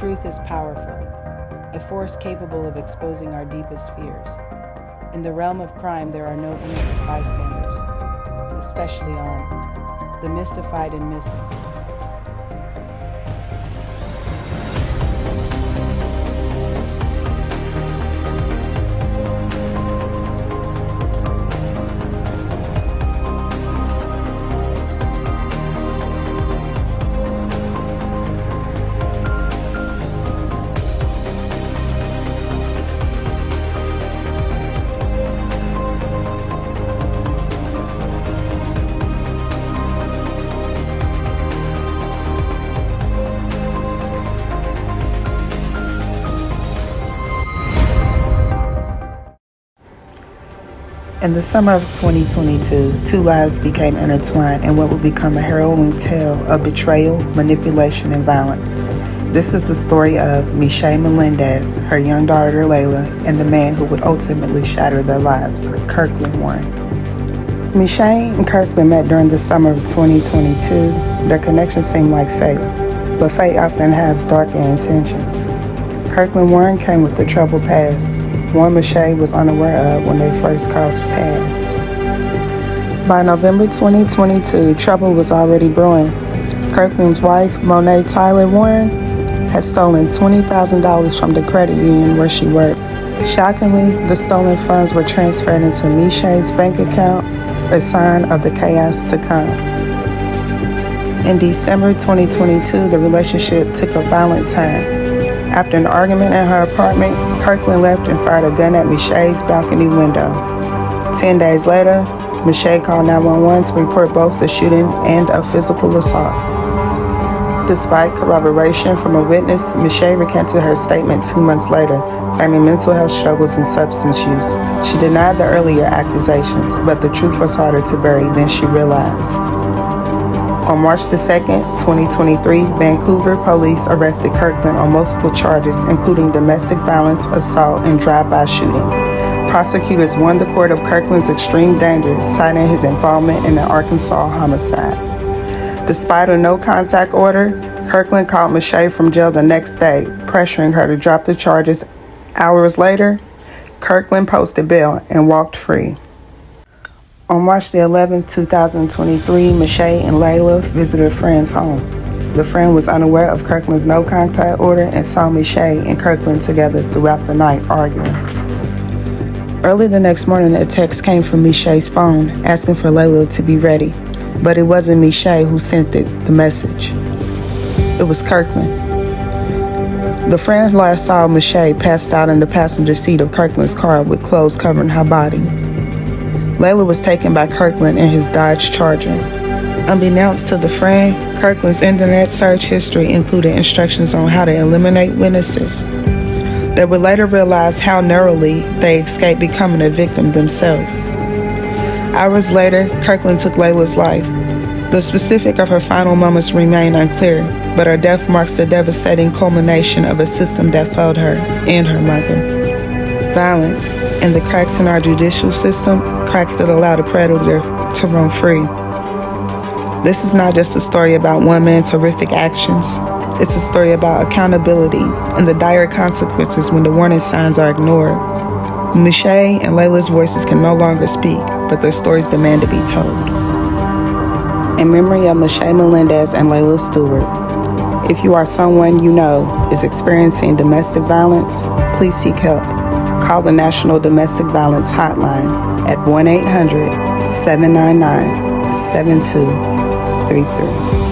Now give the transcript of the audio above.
Truth is powerful, a force capable of exposing our deepest fears. In the realm of crime, there are no innocent bystanders, especially on the mystified and missing. In the summer of 2022, two lives became intertwined in what would become a harrowing tale of betrayal, manipulation, and violence. This is the story of Meshay Melendez, her young daughter Layla, and the man who would ultimately shatter their lives, Kirkland Warren. Meshay and Kirkland met during the summer of 2022. Their connection seemed like fate, but fate often has darker intentions. Kirkland Warren came with a troubled past, one Meshay was unaware of when they first crossed paths. By November 2022, trouble was already brewing. Kirkland's wife, Monet Tyler Warren, had stolen $20,000 from the credit union where she worked. Shockingly, the stolen funds were transferred into Meshay's bank account, a sign of the chaos to come. In December 2022, the relationship took a violent turn. After an argument in her apartment, Kirkland left and fired a gun at Meshay's balcony window. 10 days later, Meshay called 911 to report both the shooting and a physical assault. Despite corroboration from a witness, Meshay recanted her statement 2 months later, claiming mental health struggles and substance use. She denied the earlier accusations, but the truth was harder to bury than she realized. On March 2nd, 2023, Vancouver police arrested Kirkland on multiple charges, including domestic violence, assault, and drive-by shooting. Prosecutors warned the court of Kirkland's extreme danger, citing his involvement in an Arkansas homicide. Despite a no-contact order, Kirkland called Meshay from jail the next day, pressuring her to drop the charges. Hours later, Kirkland posted bail and walked free. On March the 11th, 2023, Meshay and Layla visited a friend's home. The friend was unaware of Kirkland's no-contact order and saw Meshay and Kirkland together throughout the night arguing. Early the next morning, a text came from Meshay's phone asking for Layla to be ready, but it wasn't Meshay who sent the message. It was Kirkland. The friend last saw Meshay passed out in the passenger seat of Kirkland's car with clothes covering her body. Layla was taken by Kirkland in his Dodge Charger. Unbeknownst to the friend, Kirkland's internet search history included instructions on how to eliminate witnesses. They would later realize how narrowly they escaped becoming a victim themselves. Hours later, Kirkland took Layla's life. The specifics of her final moments remain unclear, but her death marks the devastating culmination of a system that failed her and her mother. Violence and the cracks in our judicial system, cracks that allow the predator to roam free. This is not just a story about one man's horrific actions. It's a story about accountability and the dire consequences when the warning signs are ignored. Meshay and Layla's voices can no longer speak, but their stories demand to be told. In memory of Meshay Melendez and Layla Stewart, if you are someone you know is experiencing domestic violence, please seek help. Call the National Domestic Violence Hotline at 1-800-799-7233.